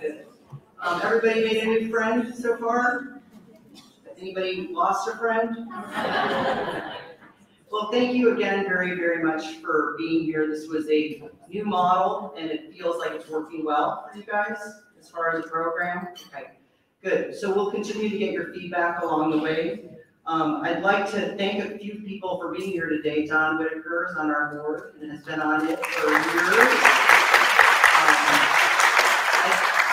good. Everybody made a new friend so far? Anybody lost a friend? Well, thank you again very, very much for being here. This was a new model, and it feels like it's working well for you guys as far as the program. Okay, good. So we'll continue to get your feedback along the way. I'd like to thank a few people for being here today. Don Whitaker is on our board and has been on it for years.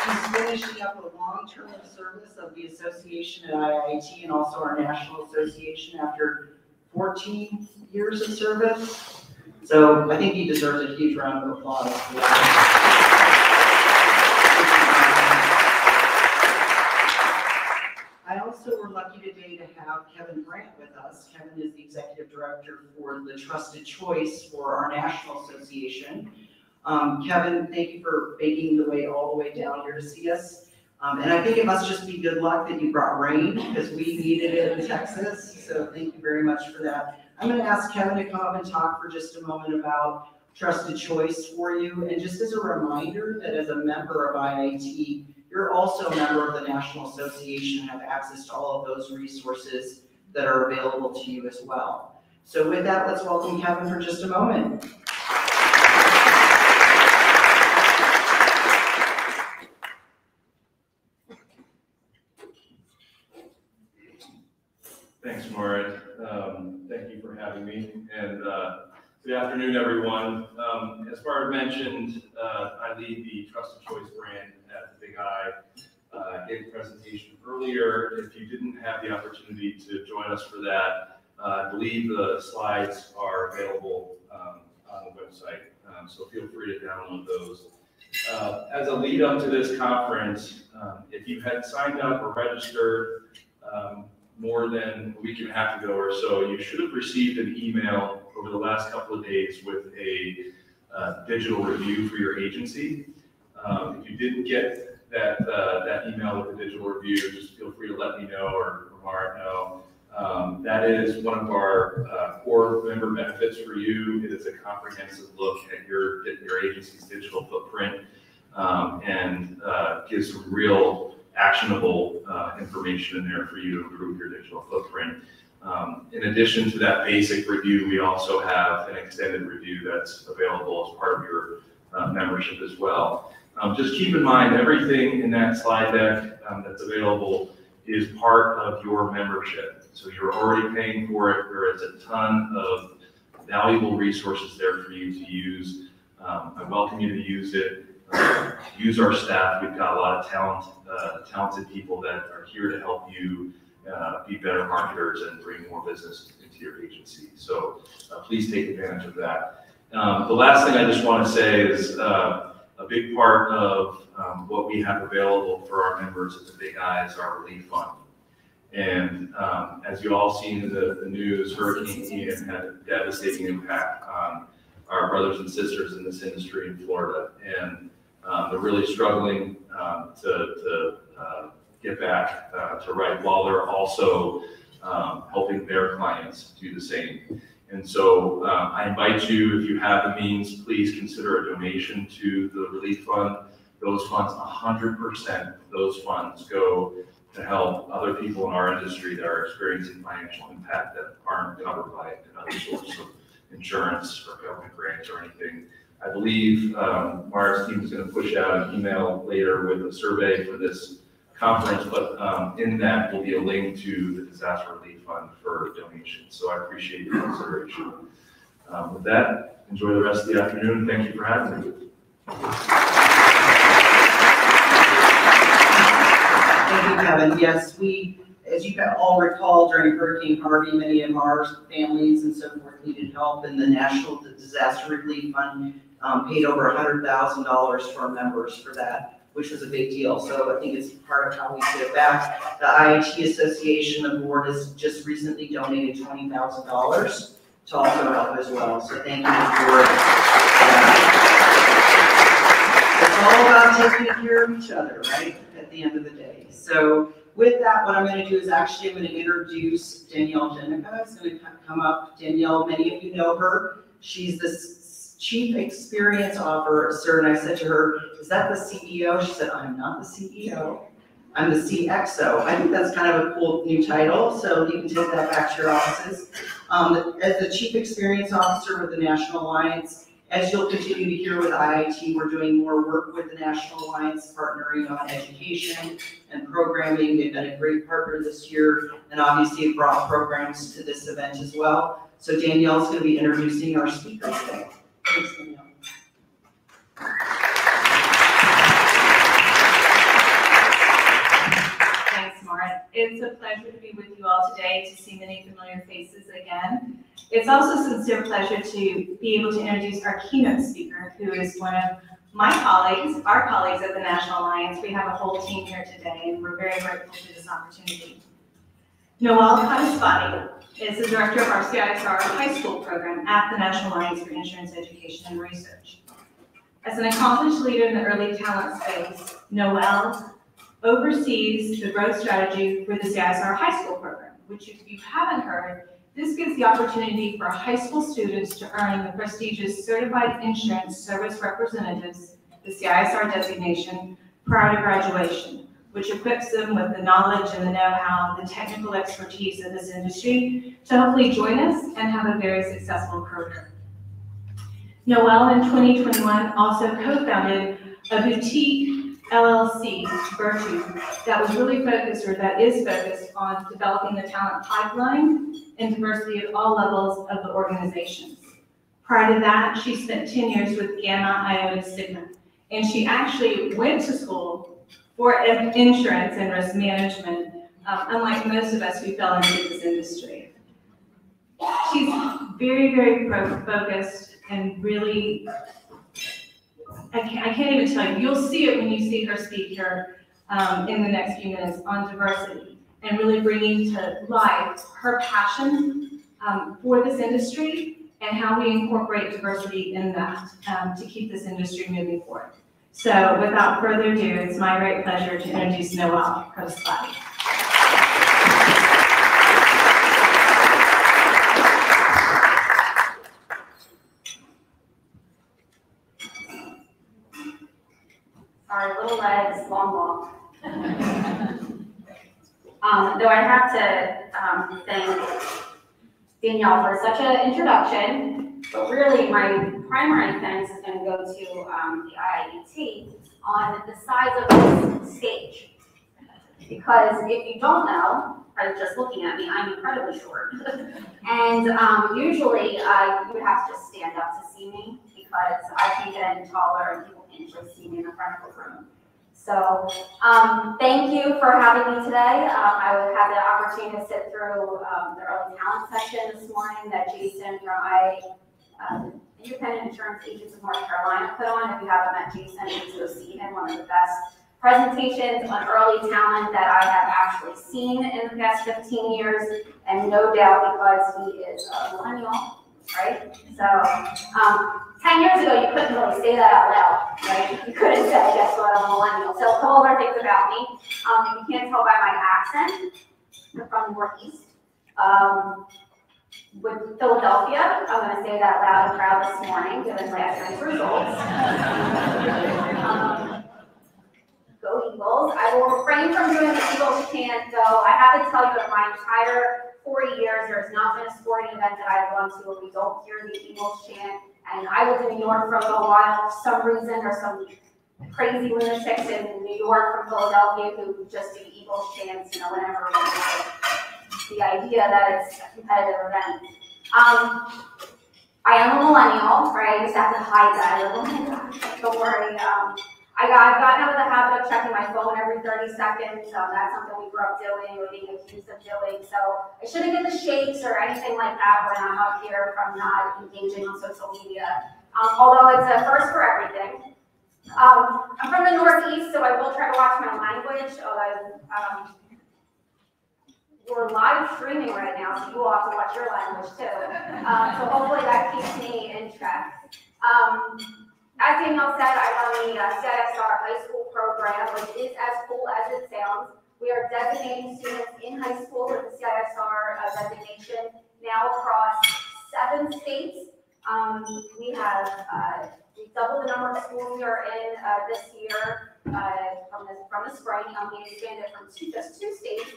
He's finishing up a long term of service of the association at IIT and also our national association after 14 years of service. So I think he deserves a huge round of applause for that. I also were lucky today to have Kevin Grant with us. Kevin is the executive director for the Trusted Choice for our national association. Kevin, thank you for making the way all the way down here to see us. And I think it must just be good luck that you brought rain because we needed it in Texas. So thank you very much for that. I'm going to ask Kevin to come up and talk for just a moment about Trusted Choice for you. And just as a reminder that as a member of IIT, you're also a member of the National Association and have access to all of those resources that are available to you as well. So with that, let's welcome Kevin for just a moment. Thanks, Maura. Thank you for having me. And good afternoon, everyone. As Maura mentioned, I lead the Trusted Choice brand at the Big I. Gave a presentation earlier. If you didn't have the opportunity to join us for that, I believe the slides are available on the website. So feel free to download those. As a lead up to this conference, if you had signed up or registered more than a week and a half ago or so, you should have received an email over the last couple of days with a digital review for your agency. If you didn't get that email with the digital review, just feel free to let me know or Mark know. That is one of our core member benefits for you. It is a comprehensive look at your agency's digital footprint and gives some real actionable information in there for you to improve your digital footprint. In addition to that basic review, we also have an extended review that's available as part of your membership as well. Just keep in mind, everything in that slide deck that's available is part of your membership. So you're already paying for it. There is a ton of valuable resources there for you to use. I welcome you to use it. Use our staff. We've got a lot of talented people that are here to help you be better marketers and bring more business into your agency. So please take advantage of that. The last thing I just want to say is a big part of what we have available for our members at the Big I is our relief fund. And as you all seen in the news, Hurricane Ian had a devastating impact on our brothers and sisters in this industry in Florida. And they're really struggling to get back to right while they're also helping their clients do the same. And so I invite you, if you have the means, please consider a donation to the relief fund. Those funds, 100% of those funds go to help other people in our industry that are experiencing financial impact that aren't covered by another source of insurance or government grants or anything. I believe Mara's team is going to push out an email later with a survey for this conference, but in that will be a link to the Disaster Relief Fund for donations. So I appreciate your consideration. With that, enjoy the rest of the afternoon. Thank you for having me. Thank you, Kevin. Yes, as you all recall, during Hurricane Harvey, many of our families and so forth needed help, and the National Disaster Relief Fund paid over $100,000 for our members for that, which was a big deal. So I think it's part of how we give back. The IIT Association, the board has just recently donated $20,000 to also help as well. So thank you for It's all about taking care of each other, right? At the end of the day. So with that, what I'm going to do is actually I'm going to introduce Danielle Jenica. Is going to come up. Danielle, many of you know her. She's Chief Experience Officer, and I said to her, is that the CEO? She said, I'm not the CEO. I'm the CXO. I think that's kind of a cool new title, so you can take that back to your offices. As the Chief Experience Officer with the National Alliance, as you'll continue to hear with IIT, we're doing more work with the National Alliance, partnering on education and programming. They've been a great partner this year, and obviously have brought programs to this event as well. So Danielle's going to be introducing our speakers today. Thanks, Danielle. It's a pleasure to be with you all today, to see many familiar faces again. It's also a sincere pleasure to be able to introduce our keynote speaker, who is one of my colleagues, our colleagues at the National Alliance. We have a whole team here today, and we're very grateful for this opportunity. Noelle Codispoti is the director of our CISR high school program at the National Alliance for Insurance Education and Research. As an accomplished leader in the early talent space, Noelle oversees the growth strategy for the CISR high school program, which, if you haven't heard, this gives the opportunity for high school students to earn the prestigious Certified Insurance Service Representatives, the CISR designation, prior to graduation, which equips them with the knowledge and the know-how, the technical expertise of this industry to hopefully join us and have a very successful career. Noelle in 2021 also co-founded a boutique LLC, Virtue, that was really focused, or that is focused, on developing the talent pipeline and diversity at all levels of the organizations. Prior to that, she spent 10 years with Gamma Iota Sigma, and she actually went to school for insurance and risk management, unlike most of us who fell into this industry. She's very, very focused and really, I can't even tell you. You'll see it when you see her speak here in the next few minutes on diversity and really bringing to life her passion for this industry and how we incorporate diversity in that to keep this industry moving forward. So without further ado, it's my great pleasure to introduce Noelle Codispoti. Our little legs, long walk. Though I have to thank Danielle for such an introduction, but really my primary thanks is going to go to the IIT on the size of this stage. Because if you don't know, by just looking at me, I'm incredibly short. And usually you would have to just stand up to see me because I can't get any taller and people can't usually see me in the front of the room. So thank you for having me today. I had the opportunity to sit through the early talent session this morning that Jason from Independent Insurance Agents of North Carolina put on. If you haven't met Jason, please go see him. One of the best presentations on early talent that I have actually seen in the past 15 years, and no doubt because he is a millennial, right? So 10 years ago, you couldn't really say that out loud, right? You couldn't say, guess what, I'm a millennial. So a couple other things about me. If you can't tell by my accent, I'm from the Northeast. With Philadelphia, I'm going to say that loud and proud this morning, given last night's results. Go Eagles. I will refrain from doing the Eagles chant, though. I have to tell you that my entire 40 years, there has not been a sporting event that I've gone to where we don't hear the Eagles chant. And I was in New York for a little while. For some reason, there's some crazy lunatics in New York from Philadelphia who just do Eagles chants, whenever we do the idea that it's a competitive event. I am a millennial, right? I just have to hide that. Oh my gosh, don't worry. I've gotten out of the habit of checking my phone every 30 seconds. That's something we grew up doing or being accused of doing. So I shouldn't get the shakes or anything like that when I'm up here from not engaging on social media. Although it's a first for everything. I'm from the Northeast, so I will try to watch my language. We're live streaming right now, so you will have to watch your language too. So hopefully that keeps me in track. As Danielle said, I run the CISR high school program, which is as cool as it sounds. We are designating students in high school with the CISR designation now across 7 states We have we doubled the number of schools we are in this year from the spring. We expanded from just 2 states,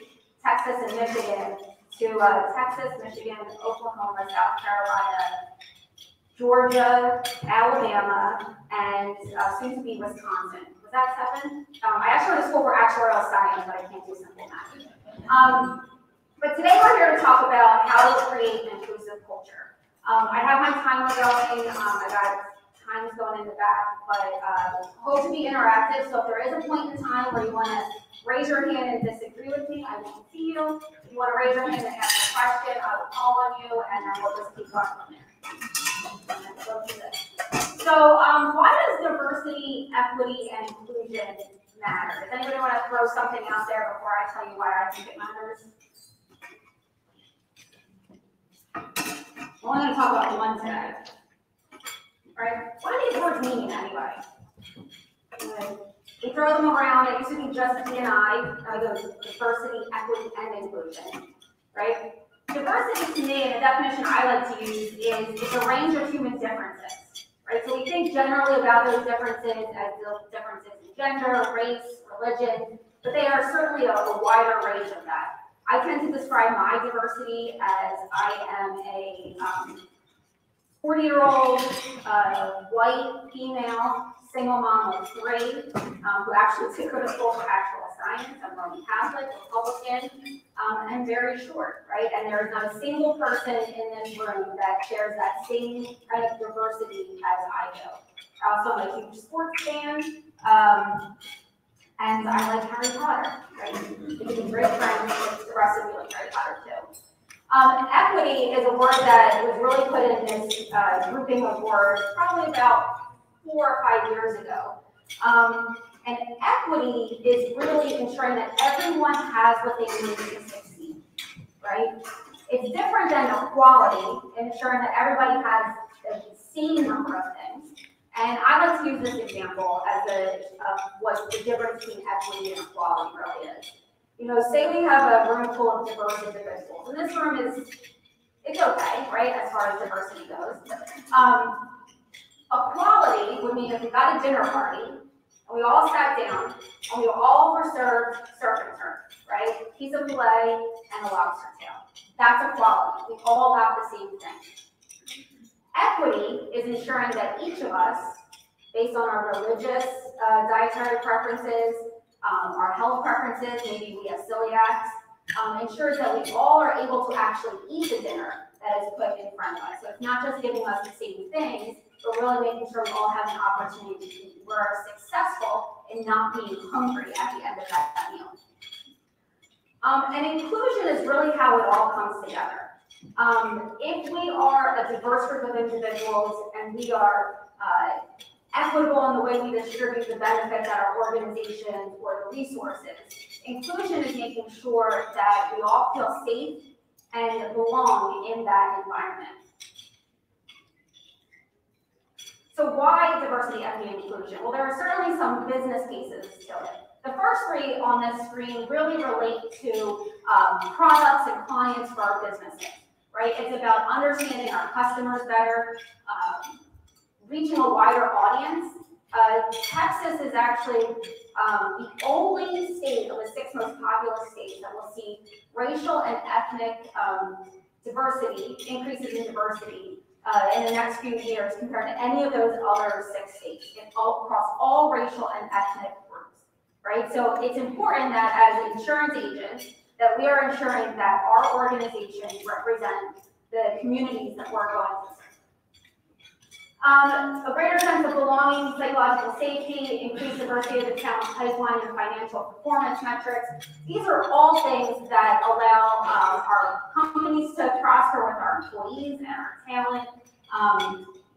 Texas and Michigan, to Texas, Michigan, Oklahoma, South Carolina, Georgia, Alabama, and soon to be Wisconsin. Was that 7? I actually went to school for actuarial science, but I can't do simple math. But today we're here to talk about how to create an inclusive culture. I have my timer going. I got times going in the back, but hope to be interactive. So if there is a point in time where you want to raise your hand and disagree with me, I won't see you. If you want to raise your hand and ask a question, I will call on you, and then we'll just keep going from there. So why does diversity, equity, and inclusion matter? Does anybody want to throw something out there before I tell you why I think it matters? I'm only going to talk about one today. Right? What do these words mean anyway? We throw them around. It used to be just D&I, diversity, equity, and inclusion. Right? Diversity to me, and the definition I like to use, is it's a range of human differences. Right? So we think generally about those differences as the differences in gender, race, religion, but they are certainly a wider range of that. I tend to describe my diversity as I am a 40-year-old white female single mom of 3 who actually took her to school for actual science. I'm Roman Catholic, Republican, and very short, right? And there is not a single person in this room that shares that same kind of diversity as I do. I also am a huge sports fan. And I like Harry Potter, right? We can be great friends with the rest of you like Harry Potter too. Equity is a word that was really put in this grouping of words probably about 4 or 5 years ago. And equity is really ensuring that everyone has what they need to succeed, right? It's different than equality, ensuring that everybody has the same number of things. And I like to use this example as what the difference between equity and equality really is. You know, say we have a room full of diverse individuals, and this room it's okay, right, as far as diversity goes. Equality would mean if we got a dinner party, and we all sat down, and we all were served surf and turf, right? A piece of filet and a lobster tail. That's equality. We all got the same thing. Equity is ensuring that each of us, based on our religious dietary preferences, our health preferences, maybe we have celiacs, ensures that we all are able to actually eat the dinner that is put in front of us. So it's not just giving us the same things, but really making sure we all have an opportunity to eat. We're successful in not being hungry at the end of that meal. And inclusion is really how it all comes together. If we are a diverse group of individuals and we are equitable in the way we distribute the benefits at our organization or the resources, inclusion is making sure that we all feel safe and belong in that environment. So why diversity, equity, and inclusion? Well, there are certainly some business cases to it. The first 3 on this screen really relate to products and clients for our businesses, right? It's about understanding our customers better, reaching a wider audience. Texas is actually the only state of the 6 most populous states that will see racial and ethnic diversity, increases in diversity in the next few years compared to any of those other 6 states across all racial and ethnic groups, right? So it's important that as insurance agents, that we are ensuring that our organizations represent the communities that we're going to serve. A greater sense of belonging, psychological safety, increased diversity of the talent pipeline, and financial performance metrics. These are all things that allow our companies to prosper with our employees and our talent.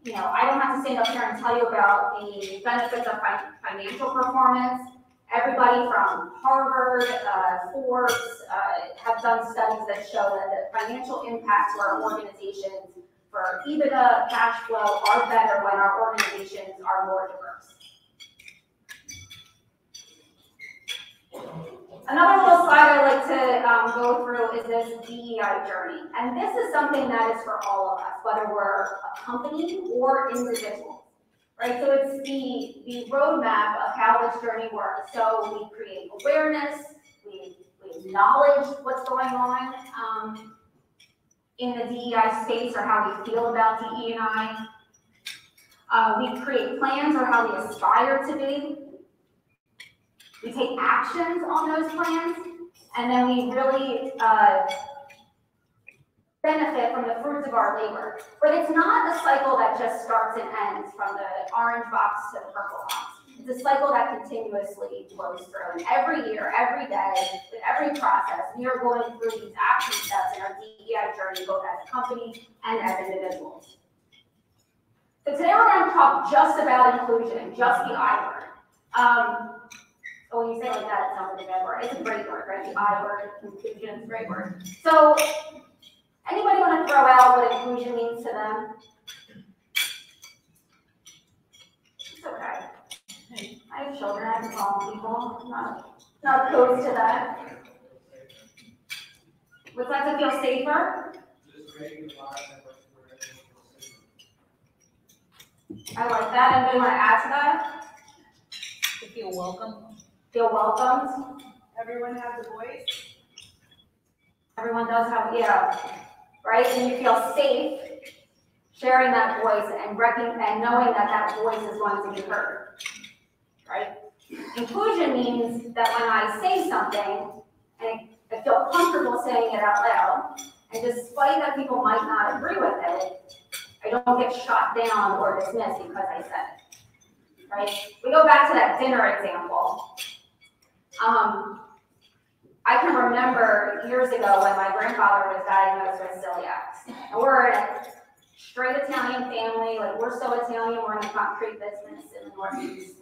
You know, I don't have to stand up here and tell you about the benefits of financial performance. Everybody from Harvard, Forbes have done studies that show that the financial impact to our organizations for EBITDA, cash flow are better when our organizations are more diverse. Another little slide I like to go through is this DEI journey. And this is something that is for all of us, whether we're a company or individual, right? So it's the roadmap of how this journey works. So we create awareness, we acknowledge what's going on in the DEI space or how we feel about DE&I. We create plans or how we aspire to be. We take actions on those plans, and then we really benefit from the fruits of our labor. But it's not a cycle that just starts and ends from the orange box to the purple box. It's a cycle that continuously flows through. And every year, every day, with every process, we are going through these action steps in our DEI journey, both as a company and as individuals. So today we're going to talk just about inclusion, just the I word. So when you say it like that, it sounds like a bad word. It's a great word, right? The I word, inclusion is a great word. So anybody want to throw out what inclusion means to them? It's okay. I have children, I have to call people. I'm not opposed to that. Would like to feel safer? I like that. Anybody want to add to that? To feel welcome. Feel welcomed. Everyone has a voice. Everyone does have, yeah, right? And you feel safe sharing that voice and knowing that that voice is going to be heard, right? Inclusion means that when I say something, and I feel comfortable saying it out loud, and despite that people might not agree with it, I don't get shot down or dismissed because I said it, right? We go back to that dinner example. I can remember years ago when my grandfather was diagnosed with celiac. And we're a straight Italian family, like we're so Italian, we're in the concrete business in the Northeast.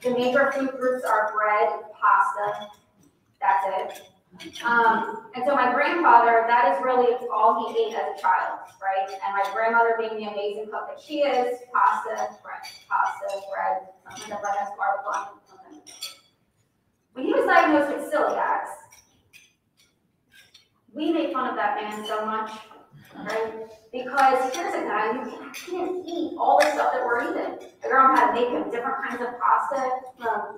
The major food groups are bread, pasta, that's it. And so my grandfather, that is really all he ate as a child, right? And my grandmother being the amazing cook that she is, pasta, bread, something that bread has garlic on it, something. When he was diagnosed with celiac, we made fun of that man so much, right? Because here's a guy who can't eat all the stuff that we're eating. My grandma had to make him different kinds of pasta.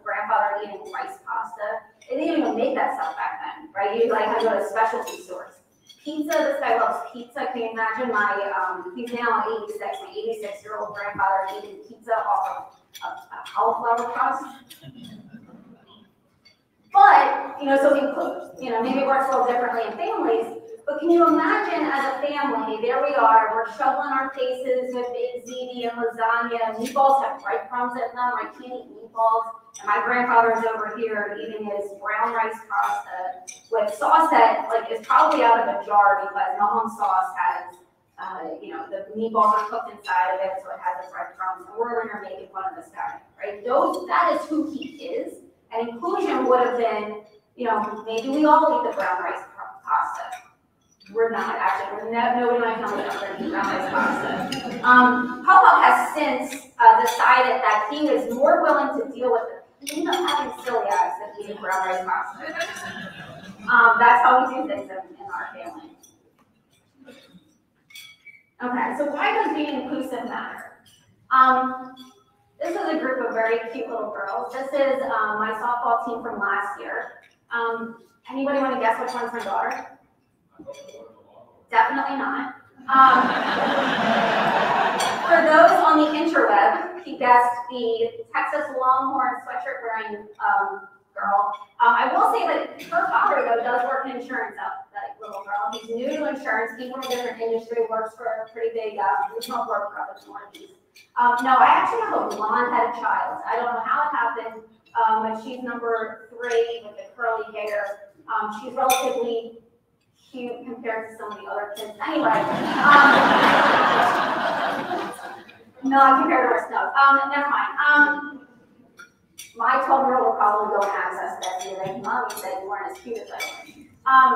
Grandfather eating rice pasta. They didn't even make that stuff back then, right? You like had to go to specialty stores. Pizza, this guy loves pizza. Can you imagine he's now 86, my 86-year-old grandfather eating pizza off of a cauliflower crust. But, so maybe it works a little differently in families, but can you imagine as a family, there we are, we're shoveling our faces with big ziti and lasagna, meatballs have breadcrumbs in them, I can't eat meatballs, and my grandfather's over here eating his brown rice pasta with sauce that is probably out of a jar because mom's sauce has, the meatballs are cooked inside of it, so it has the breadcrumbs, and we're over here making fun of this guy, right? That is who he is. And inclusion would have been, maybe we all eat the brown rice pasta. We're not, actually. Nobody in my family is going to eat brown rice pasta. Papa has since decided that he is more willing to deal with the pain of having celiac than eating brown rice pasta. That's how we do things in our family. Okay, so why does being inclusive matter? This is a group of very cute little girls. This is my softball team from last year. Anybody want to guess which one's my daughter? Definitely not. For those on the interweb, he guessed the Texas Longhorn sweatshirt wearing girl. I will say that her father, though, does work in insurance, that little girl. He's new to insurance. He's from a different industry, works for a pretty big regional broker up in the Northeast. No, I actually have a blonde-headed child. I don't know how it happened, but she's number 3 with the curly hair. She's relatively cute compared to some of the other kids. Anyway, not compared to her snow. Never mind. My 12-year-old will probably go and access that and be like, Mommy said you weren't as cute as I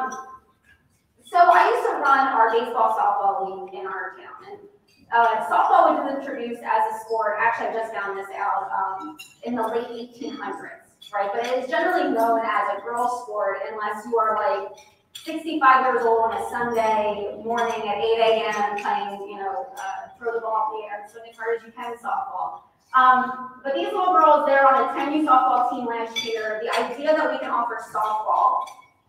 was. So I used to run our baseball-softball league in our town. And softball was introduced as a sport, actually I just found this out, in the late 1800s, right? But it is generally known as a girl sport unless you are like 65 years old on a Sunday morning at 8 a.m. playing, throw the ball in the air, swing as hard as you can softball. But these little girls, they're on a 10U softball team last year. The idea that we can offer softball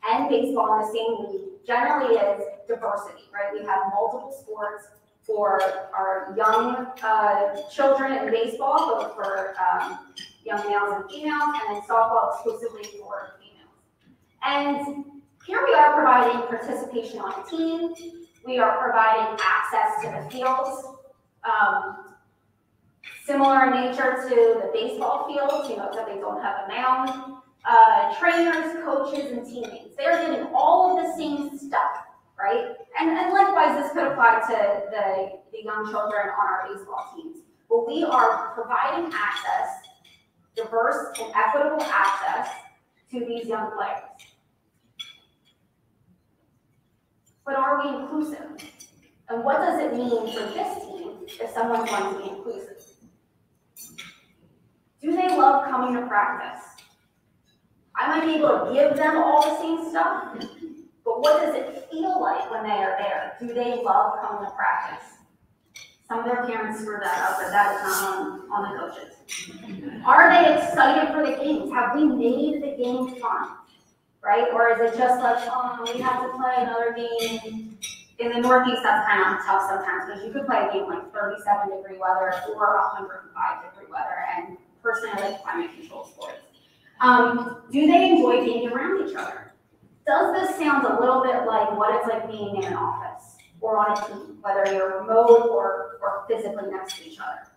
and baseball in the same league generally is diversity, right? We have multiple sports for our young children in baseball, both for young males and females, and then softball exclusively for females. And here we are providing participation on a team. We are providing access to the fields, similar in nature to the baseball fields, except they don't have a mound. Trainers, coaches, and teammates. They're getting all of the same stuff, right? And likewise, this could apply to the young children on our baseball teams. But we are providing access, diverse and equitable access to these young players. But are we inclusive? And what does it mean for this team if someone's going to be inclusive? Do they love coming to practice? I might be able to give them all the same stuff, but what does it feel like when they are there? Do they love coming to practice? Some of their parents screw that up, but that is not on the coaches. Are they excited for the games? Have we made the game fun? Right? Or is it just like, we have to play another game? In the Northeast, that's kind of tough sometimes because you could play a game like 37-degree weather or 105-degree weather, and personally, I like climate-controlled sports. Do they enjoy being around each other? Does this sound a little bit like what it's like being in an office or on a team, whether you're remote or physically next to each other?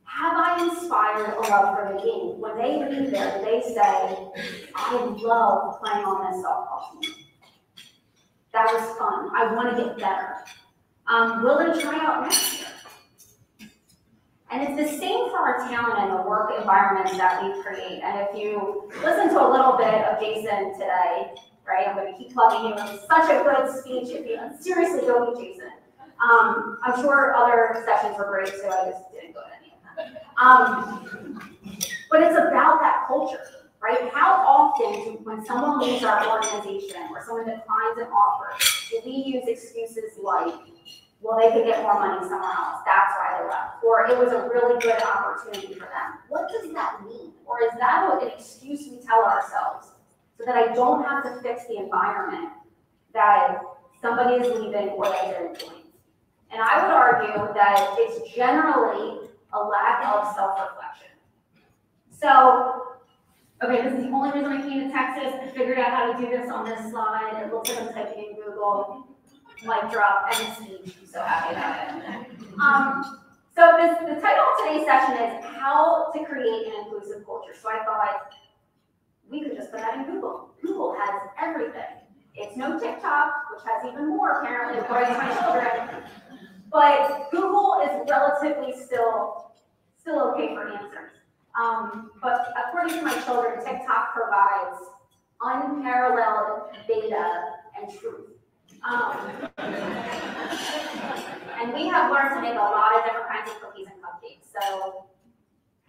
Have I inspired a love for the game? When they leave there, do they say, I love playing on this softball team. That was fun. I want to get better. Will they try out next year? And it's the same for our talent and the work environments that we create. And if you listen to a little bit of Jason today, right, I'm going to keep plugging you. It was such a good speech. If you seriously go meet Jason. I'm sure other sessions were great, so I just didn't go to any of them. But it's about that culture, right? How often, when someone leaves our organization or someone declines an offer, do we use excuses like, well, they could get more money somewhere else, that's why they left, or it was a really good opportunity for them? What does that mean? Or is that an excuse we tell ourselves so that I don't have to fix the environment that somebody is leaving or that they're doing? And I would argue that it's generally a lack of self-reflection. So, okay, this is the only reason I came to Texas. I figured out how to do this on this slide. It looks like I'm typing in Google. Mic drop, and speech. I'm so happy about it. So the title of today's session is How to Create an Inclusive Culture. So I thought we could just put that in Google. Google has everything. It's no TikTok, which has even more apparently according to my children. But Google is relatively still okay for answers. But according to my children, TikTok provides unparalleled data and truth. And we have learned to make a lot of different kinds of cookies and cupcakes. So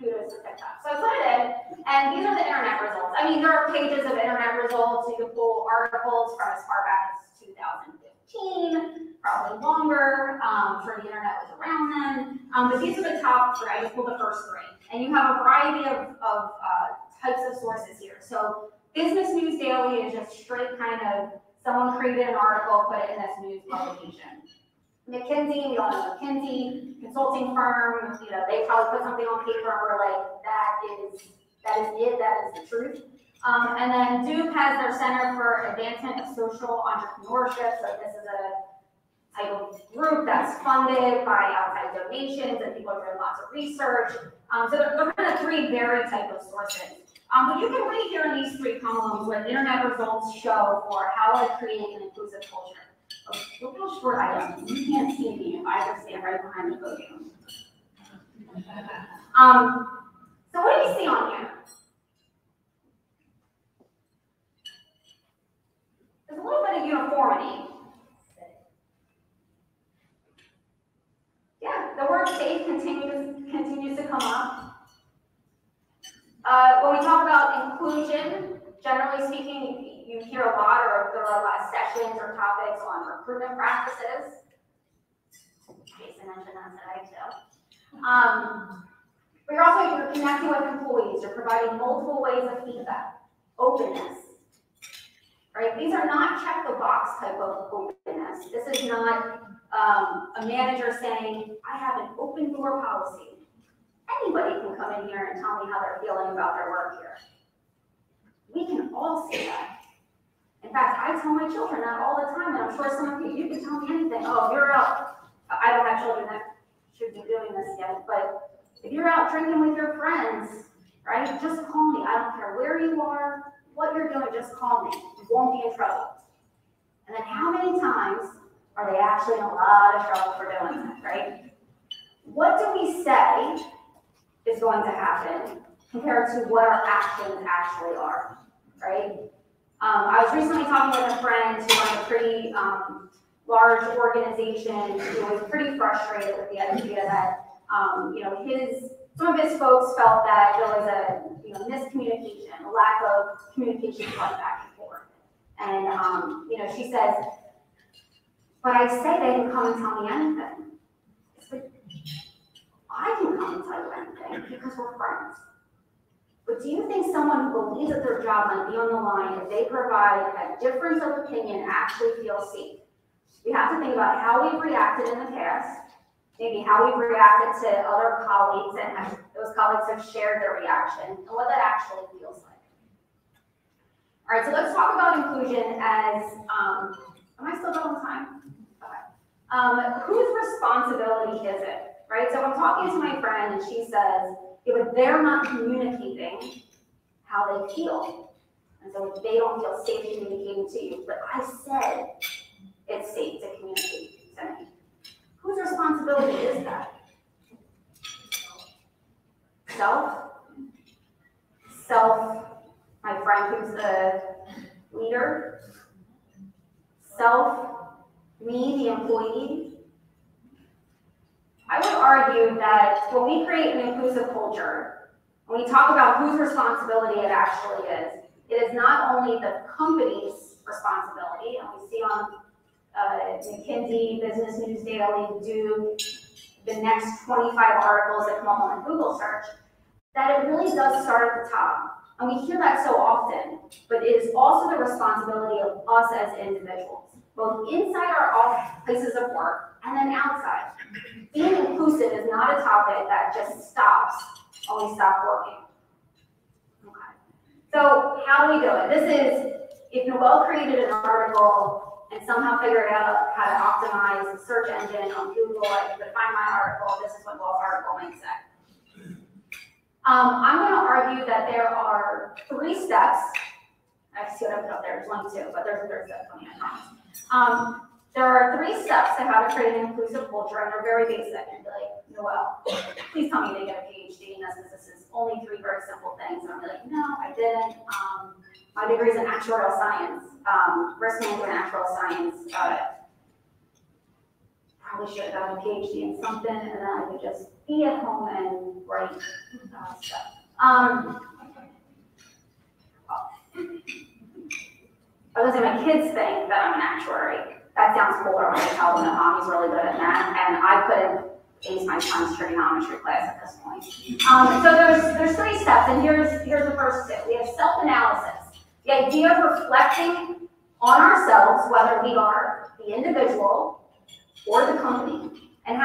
kudos to TikTok. So I put it in, and these are the internet results. I mean, there are pages of internet results. You can pull articles from as far back as 2015, probably longer. Sure, the internet was around then. But these are the top three. I just pulled the first three. And you have a variety of types of sources here. So Business News Daily is just straight kind of someone created an article, put it in this news publication. McKinsey, we all know McKinsey, consulting firm, they probably put something on paper and we're like, that is it, that is the truth. And then Duke has their Center for Advancement of Social Entrepreneurship. So this is a type of group that's funded by outside donations and people are doing lots of research. So they're kind of three very type of sources. But you can read here in these three columns what internet results show for how to create an inclusive culture. Look how short I am. You can't see me if I just stand right behind the podium. So what do you see on here? There's a little bit of uniformity. Yeah, the word safe continues to come up. When we talk about inclusion, generally speaking, you hear a lot, or there are a lot of sessions or topics on recruitment practices. Jason mentioned that today too. But you're connecting with employees, you're providing multiple ways of feedback, openness. Right? These are not check the box type of openness. This is not a manager saying, I have an open door policy. Anybody can come in here and tell me how they're feeling about their work here. We can all say that. In fact, I tell my children that all the time, and I'm sure some of you can tell me anything. Oh, you're out. I don't have children that should be doing this yet, but if you're out drinking with your friends, right, just call me. I don't care where you are, what you're doing, just call me. You won't be in trouble. And then how many times are they actually in a lot of trouble for doing that, right? What do we say is going to happen compared to what our actions actually are, right? I was recently talking with a friend who runs a pretty large organization who was pretty frustrated with the idea that some of his folks felt that there was a miscommunication, a lack of communication going back and forth. And she says, but I say they can come and tell me anything. It's like, I can come and tell you anything because we're friends. But do you think someone who believes that their job might be on the line, if they provide a difference of opinion, actually feels safe? We have to think about how we've reacted in the past, maybe how we've reacted to other colleagues, and how those colleagues have shared their reaction, and what that actually feels like. All right, so let's talk about inclusion as, am I still going on time? Okay. Whose responsibility is it, right? So I'm talking to my friend, and she says, yeah, but they're not communicating how they feel. And so they don't feel safe communicating to you. But I said it's safe to communicate to me. Whose responsibility is that? Self, my friend who's the leader. Self, me, the employee. I would argue that when we create an inclusive culture, when we talk about whose responsibility it actually is, it is not only the company's responsibility, and we see on McKinsey, Business News Daily, do the next 25 articles that come up on a Google search, that it really does start at the top. And we hear that so often, but it is also the responsibility of us as individuals, both inside our places of work and then outside. Being inclusive is not a topic that just stops when we stop working. Okay. So how do we do it? This is, if Noelle created an article and somehow figured out how to optimize the search engine on Google, I could find my article, this is what Noelle's article might say. I'm going to argue that there are 3 steps. I see what I put up there, there's only 2, but there's a 3rd step coming, I promise. There are 3 steps to how to create an inclusive culture, and they're very basic. And be like, Noelle, please tell me they get a PhD in this, because this is only 3 very simple things. And I'm like, no, I didn't. My degree is in actuarial science, risk management, actuarial science. Probably should have gotten a PhD in something, and then I could just be at home and write stuff. I was gonna say, my kids think that I'm an actuary. That sounds cooler when I tell them that mommy's really good at math, and I couldn't ace my son's trigonometry class at this point. So there's 3 steps, and here's the first 2. We have self-analysis, the idea of reflecting on ourselves, whether we are the individual or the company, and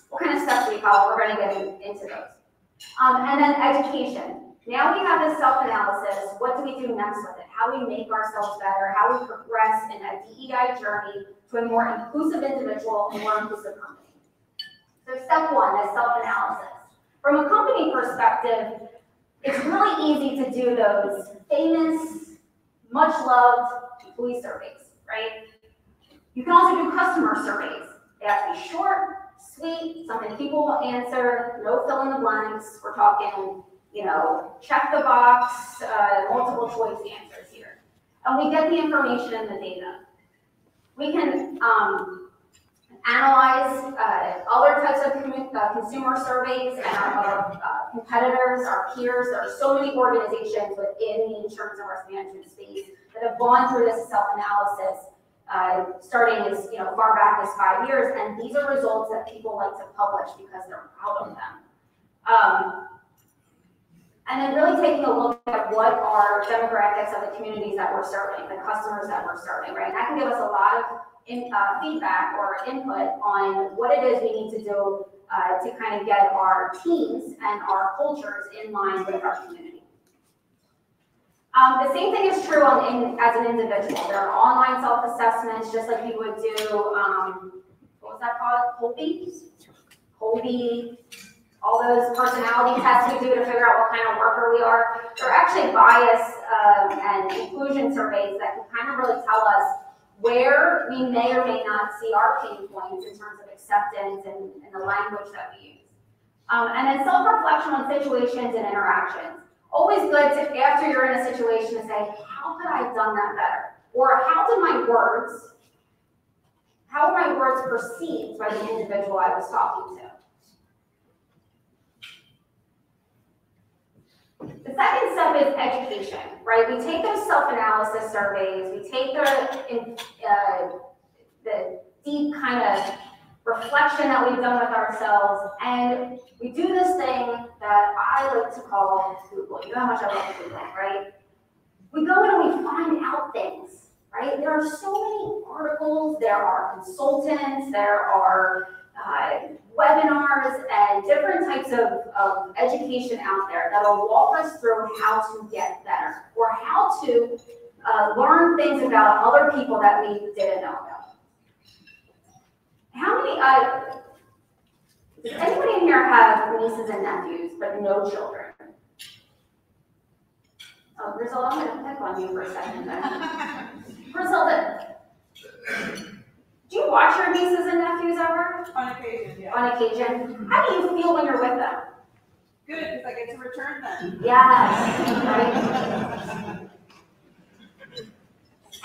what kind of steps we follow. We're going to get into those. And then education. Now we have this self-analysis. What do we do next with it? How we make ourselves better, how we progress in a DEI journey to a more inclusive individual and more inclusive company. So step 1 is self-analysis. From a company perspective, it's really easy to do those famous, much-loved employee surveys, right? You can also do customer surveys. They have to be short, sweet, something people will answer, no fill in the blanks. We're talking, check the box, multiple choice answers here. And we get the information and the data. We can analyze other types of consumer surveys and competitors, our peers. There are so many organizations within the insurance and risk management space that have gone through this self-analysis, starting as far back as 5 years, and these are results that people like to publish because they're proud of them. And then really taking a look at what are demographics of the communities that we're serving, the customers that we're serving, right? And that can give us a lot of feedback or input on what it is we need to do to kind of get our teams and our cultures in line with our community. The same thing is true as an individual. There are online self-assessments, just like you would do, what was that called? Colby, all those personality tests we do to figure out what kind of worker we are. There are actually bias and inclusion surveys that can kind of really tell us where we may or may not see our pain points in terms of acceptance and the language that we use. And then self-reflection on situations and interactions. Always good to, after you're in a situation, to say, how could I have done that better? Or how were my words perceived by the individual I was talking to? The second step is education, right? We take those self-analysis surveys, we take the deep kind of reflection that we've done with ourselves, and we do this thing that I like to call Google. You know how much I love Google, right? We go in and we find out things, right? There are so many articles, there are consultants, there are webinars and different types of education out there that will walk us through how to get better or how to learn things about other people that we didn't know about. How many, does anybody in here have nieces and nephews but no children? Oh, Griselda, I'm going to pick on you for a second then. Griselda, do you watch your nieces and nephews ever? On occasion, yeah. On occasion? How do you feel when you're with them? Good, because I get to return them. Yes, right?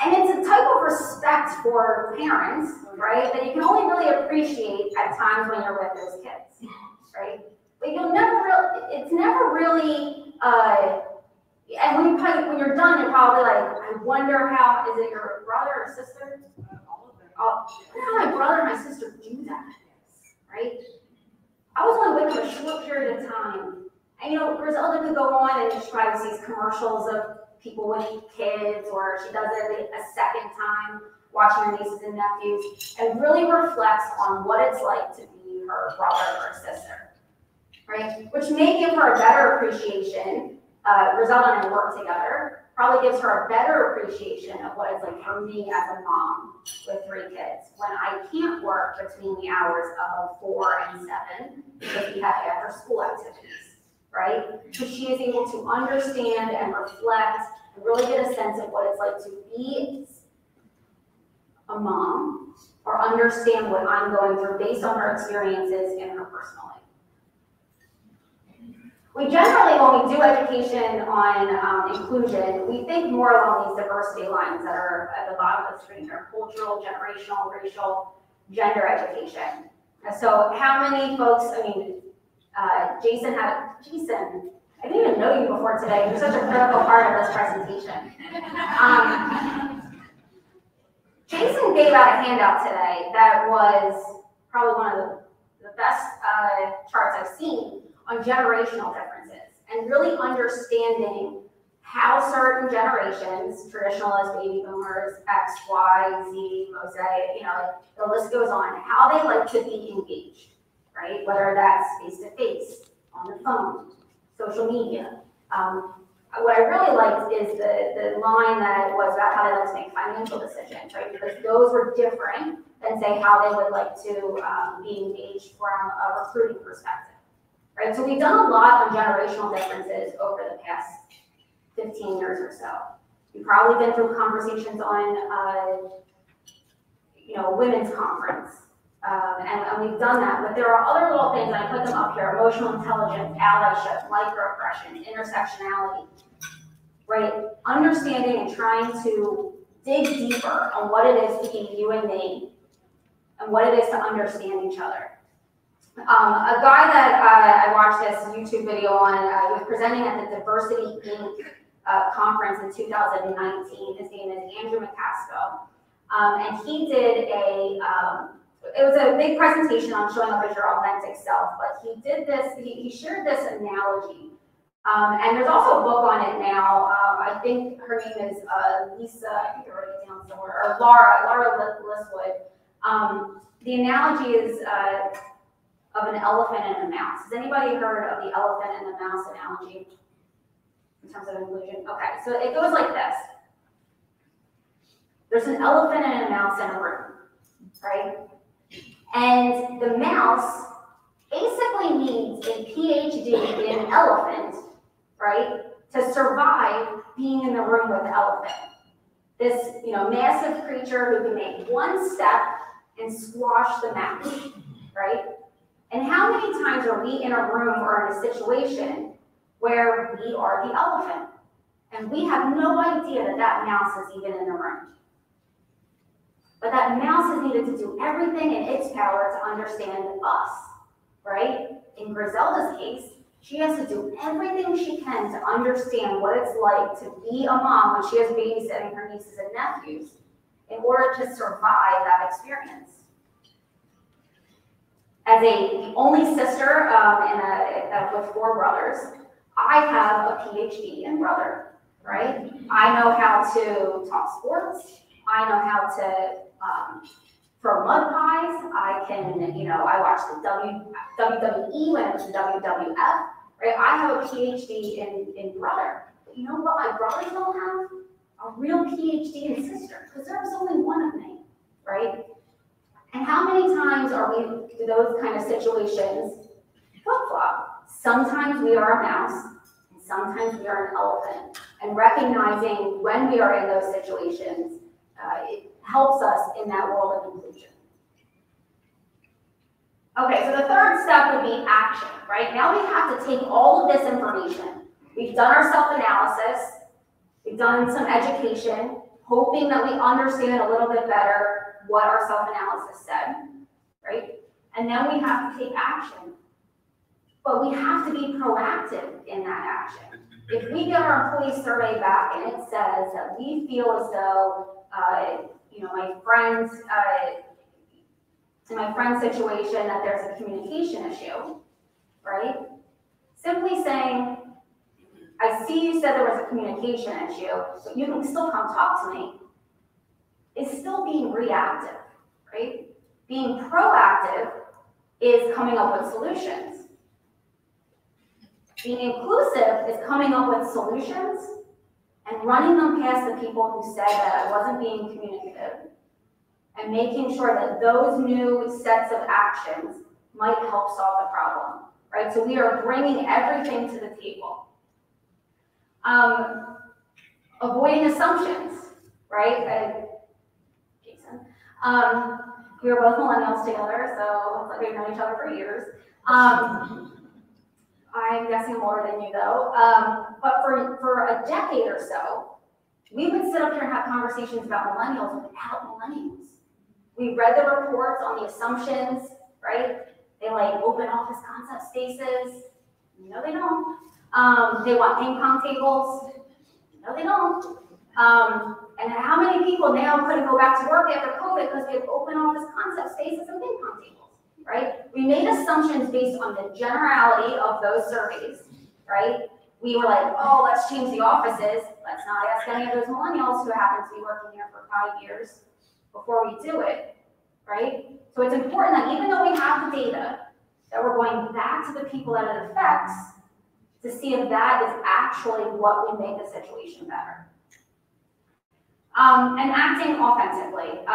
And it's a type of respect for parents, right, that you can only really appreciate at times when you're with those kids, right? But you'll never really, it's never really, and when you're done, you're probably like, I wonder how, is it your brother or sister? All of them. I wonder how my brother and my sister do that, right? I was only with them a short period of time. And Griselda could go on and she probably sees commercials of people with kids, or she does it a second time watching her nieces and nephews, and really reflects on what it's like to be her brother or sister, right? Which may give her a better appreciation. Griselda and I work together, probably gives her a better appreciation of what it's like for me as a mom with 3 kids when I can't work between the hours of 4 and 7 because we have after school activities, right? So she is able to understand and reflect and really get a sense of what it's like to be a mom or understand what I'm going through based on her experiences in her personal life. We generally, when we do education on inclusion, we think more along these diversity lines that are at the bottom of the screen here: cultural, generational, racial, gender education. So how many folks, Jason, I didn't even know you before today. You're such a critical part of this presentation. Jason gave out a handout today that was probably one of the best charts I've seen on generational differences and really understanding how certain generations, traditionalists, baby boomers, X, Y, Z, mosaic, the list goes on, how they like to be engaged, right? Whether that's face-to-face, on the phone, social media. What I really liked is the line that was about how they like to make financial decisions, right? Because those were different than, say, how they would like to be engaged from a recruiting perspective. Right, so we've done a lot on generational differences over the past 15 years or so. We've probably been through conversations on, women's conference, and we've done that. But there are other little things, and I put them up here: emotional intelligence, allyship, microaggression, intersectionality. Right, understanding and trying to dig deeper on what it is to be you and me, and what it is to understand each other. A guy that I watched this YouTube video on, he was presenting at the Diversity Inc. Conference in 2019. His name is Andrew McCaskill. And he did it was a big presentation on showing up as your authentic self, but he did this, he shared this analogy. And there's also a book on it now. I think her name is Lisa, I think I wrote it down somewhere, or Laura Listwood. The analogy is of an elephant and a mouse. Has anybody heard of the elephant and the mouse analogy in terms of inclusion? Okay, so it goes like this. There's an elephant and a mouse in a room, right? And the mouse basically needs a PhD in elephant, right, to survive being in the room with the elephant. This, massive creature who can make one step and squash the mouse, right? And how many times are we in a room or in a situation where we are the elephant and we have no idea that that mouse is even in the room? But that mouse has needed to do everything in its power to understand us, right? In Griselda's case, she has to do everything she can to understand what it's like to be a mom when she is babysitting her nieces and nephews in order to survive that experience. As the only sister with 4 brothers, I have a PhD in brother, right? I know how to talk sports. I know how to throw mud pies. I can, I watch the WWE when it was the WWF, right? I have a PhD in brother. But you know what my brothers don't have? A real PhD in sister, because there was only one of me, right? And how many times do those kind of situations flip-flop? Sometimes we are a mouse, and sometimes we are an elephant. And recognizing when we are in those situations, it helps us in that world of inclusion. Okay, so the third step would be action, right? Now we have to take all of this information. We've done our self-analysis, we've done some education, hoping that we understand a little bit better what our self-analysis said, right? And then we have to take action. But we have to be proactive in that action. If we get our employee survey back and it says that we feel as though, my friend's situation, that there's a communication issue, right? Simply saying, I see you said there was a communication issue, but you can still come talk to me, is still being reactive, right? Being proactive is coming up with solutions. Being inclusive is coming up with solutions and running them past the people who said that I wasn't being communicative and making sure that those new sets of actions might help solve the problem, right? So we are bringing everything to the table. Avoiding assumptions, right? Jason. We were both millennials together, so it's like we've known each other for years. I'm guessing I'm older than you though. But for a decade or so, we would sit up here and have conversations about millennials without millennials. We read the reports on the assumptions, right? They like open office concept spaces. No, they don't. They want ping pong tables. No, they don't. And how many people now couldn't go back to work after COVID because we have open office concept spaces and ping pong tables, right? We made assumptions based on the generality of those surveys, right? We were like, oh, let's change the offices. Let's not ask any of those millennials who happen to be working here for 5 years before we do it, right? So it's important that even though we have the data, that we're going back to the people that it affects to see if that is actually what would make the situation better. And acting authentically. I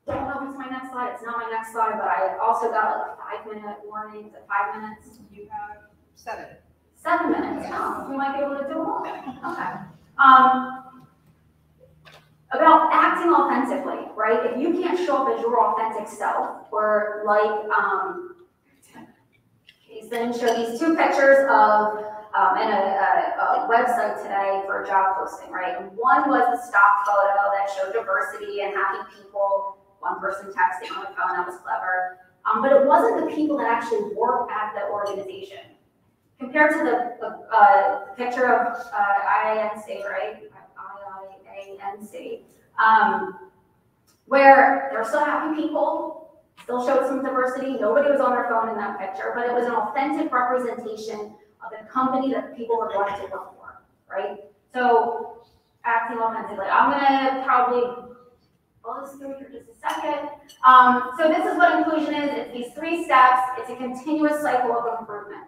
don't know if it's my next slide. It's not my next slide, but I also got like a 5-minute warning. Is it 5 minutes? You have 7. 7 minutes. Oh, we might be able to do more. Okay. About acting authentically, right? If you can't show up as your authentic self, or like, Jason showed these 2 pictures of in a website today for a job posting, right? And one was a stock photo that showed diversity and happy people. One person texting on the phone, that was clever. but it wasn't the people that actually work at the organization. Compared to the picture of IANC, right? IIANC, where there were still happy people, still showed some diversity. Nobody was on their phone in that picture, but it was an authentic representation of the company that people were going to work for, right? So acting authentically. I'm gonna probably roll this through here just a second. So this is what inclusion is. It's these 3 steps. It's a continuous cycle of improvement,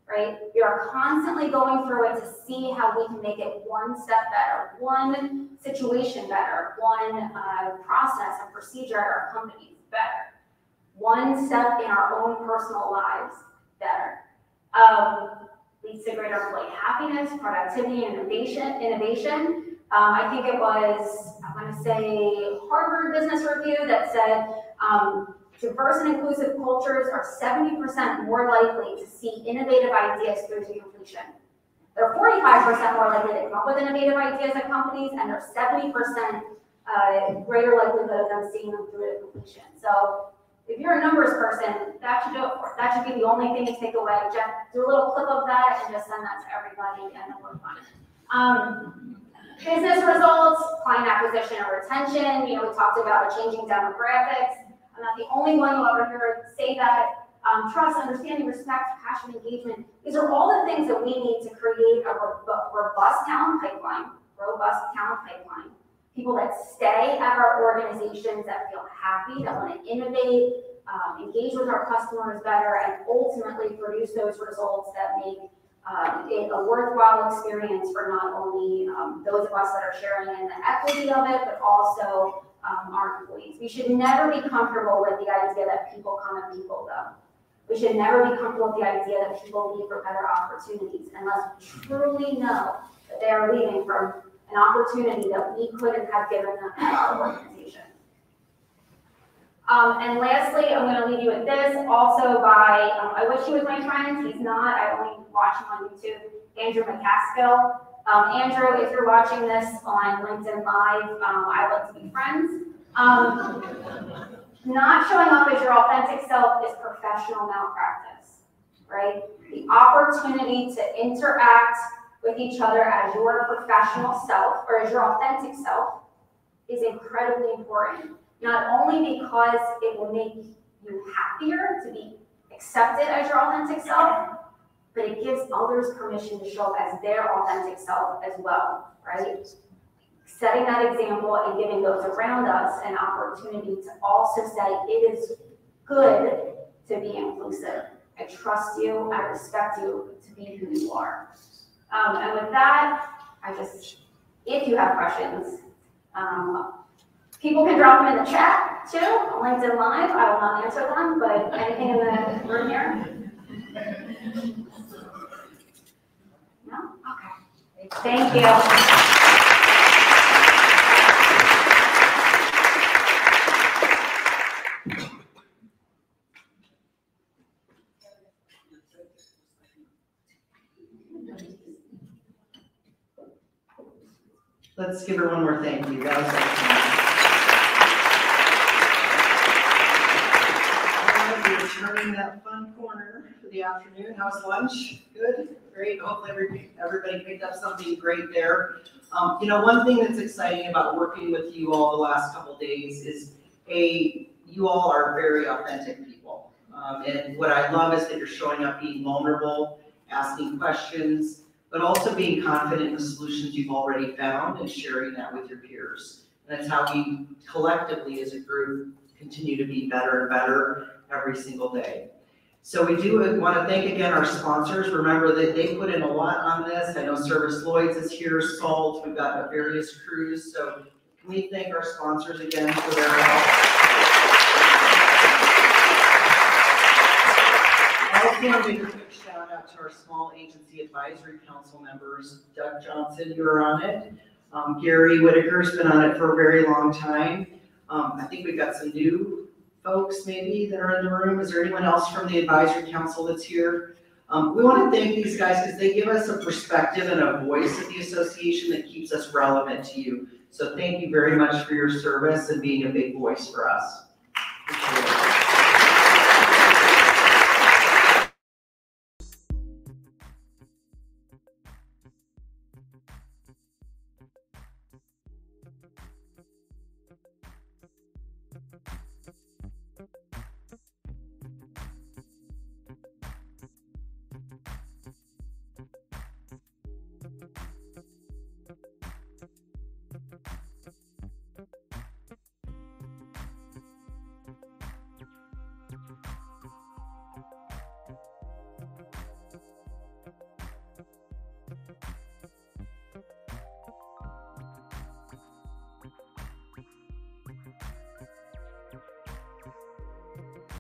right? We are constantly going through it to see how we can make it one step better, one situation better, one process and procedure at our companies better, one step in our own personal lives better. Leads to greater employee happiness, productivity, and innovation. I think it was, I want to say, Harvard Business Review that said diverse and inclusive cultures are 70% more likely to see innovative ideas through to completion. They're 45% more likely to come up with innovative ideas at companies, and they're 70% greater likelihood of them seeing them through to completion. So if you're a numbers person, that should do it for it. That should be the only thing you take away. Just do a little clip of that and just send that to everybody, and then we're fine. Business results, client acquisition and retention. You know, we talked about changing demographics. I'm not the only one you'll ever hear say that. Trust, understanding, respect, passion, engagement. These are all the things that we need to create a robust talent pipeline. People that stay at our organizations, that feel happy, that want to innovate, engage with our customers better, and ultimately produce those results that make it a worthwhile experience for not only those of us that are sharing in the equity of it, but also our employees. We should never be comfortable with the idea that people come and people go. We should never be comfortable with the idea that people leave for better opportunities unless we truly know that they are leaving from an opportunity that we couldn't have given them at our organization. And lastly, I'm going to leave you with this also by, I wish he was my friend, he's not, I only watch him on YouTube, Andrew McCaskill. Andrew, if you're watching this on LinkedIn Live, I'd like to be friends. Not showing up as your authentic self is professional malpractice, right? The opportunity to interact with each other as your professional self or as your authentic self is incredibly important. Not only because it will make you happier to be accepted as your authentic self, but it gives others permission to show up as their authentic self as well, right? Setting that example and giving those around us an opportunity to also say, it is good to be inclusive. I trust you, I respect you to be who you are. And with that, if you have questions, people can drop them in the chat too, on LinkedIn Live. I will not answer them, but anything in the room here? No? Okay. Thank you. Let's give her one more thank you. That was excellent. All right, we're turning that fun corner for the afternoon. How's lunch? Good? Great. Hopefully everybody picked up something great there. You know, one thing that's exciting about working with you all the last couple days is, you all are very authentic people. And what I love is that you're showing up being vulnerable, asking questions, but also being confident in the solutions you've already found and sharing that with your peers. And that's how we collectively as a group continue to be better and better every single day. So we do want to thank again our sponsors. Remember that they put in a lot on this. I know Service Lloyds is here, Salt, we've got various crews. So can we thank our sponsors again for their help? I also want to make a quick shout out to our small agency advisory council members. Doug Johnson, you were on it. Gary Whitaker's been on it for a very long time. I think we've got some new folks maybe that are in the room. Is there anyone else from the advisory council that's here? We want to thank these guys because they give us a perspective and a voice of the association that keeps us relevant to you. So thank you very much for your service and being a big voice for us. Appreciate it.